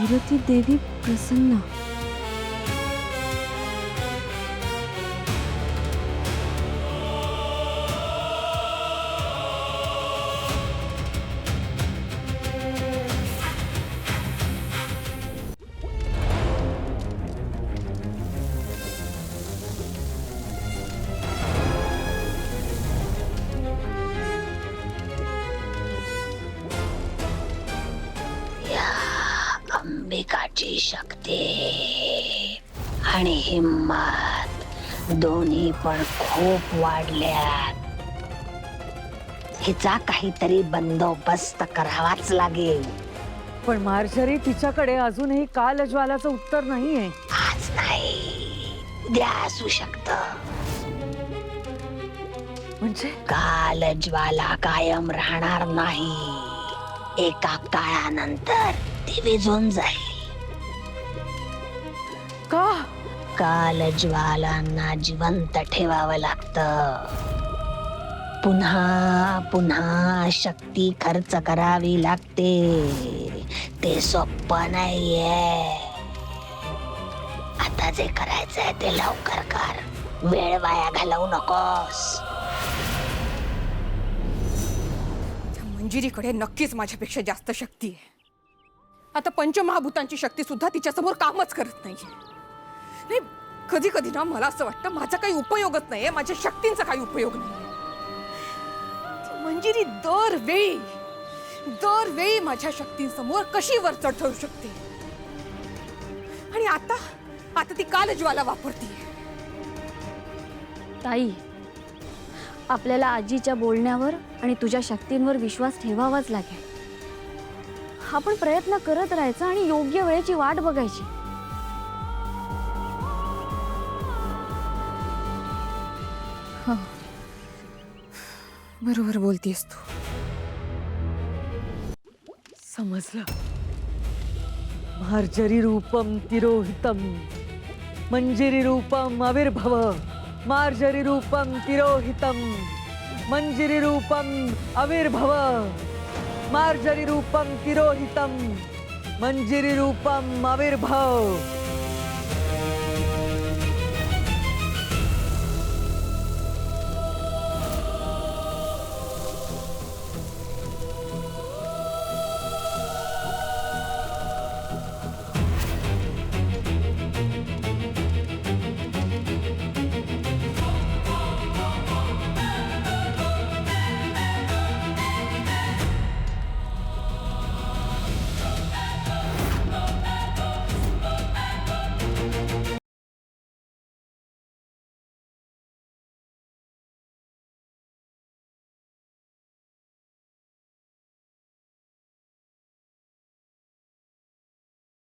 पार्वती देवी प्रसन्न. अंबिकाची शक्ती आणि हिम्मत दोन्ही पण खूप वाढल्यात. हिचा काहीतरी बंदोबस्त करावाच लागेल. पण मार्जरी, तिच्याकडे अजूनही कालज्वालाचं उत्तर नाहीये. आज नाही, उद्या असू शकत. म्हणजे कालज्वाला कायम राहणार नाही. एका काळानंतर ती विझून जाईल. का? कालज्वालांना जिवंत ठेवावं लागतं. पुन्हा पुन्हा शक्ती खर्च करावी लागते. ते सोपं नाहीये. आता जे करायचंय ते लवकर कर. वेळ वाया घालवू नकोस. मंजिरीकडे नक्कीच माझ्यापेक्षा जास्त शक्ती आहे. आता पंचमहाभूतांची शक्ती सुद्धा तिच्यासमोर कामच करत नाहीये. कधी कधी ना मला असं वाटतं माझा काही उपयोगच नाहीये, माझ्या शक्तींचा काही उपयोग नाहीये. मंजिरी दरवेळी माझ्या शक्तींसमोर कशी वर चढू शकते. आणि आता ती कालज्वाला वापरतीये. ताई, आपल्याला आजीच्या बोलण्यावर आणि तुझ्या शक्तींवर विश्वास ठेवावाच लागेल. आपण प्रयत्न करत राहायचा आणि योग्य वेळेची वाट बघायची. बरोबर बोलतीयस तू. समजलं. मार्जरी रूपम तिरोहितम, मंजिरी रूपम आविर्भव. मार्जरी रूपम तिरोहितम, मंजिरी रूपम आविर्भव. मार्जरी रूपम तिरोहितम, मंजिरी रूपम आविर्भव.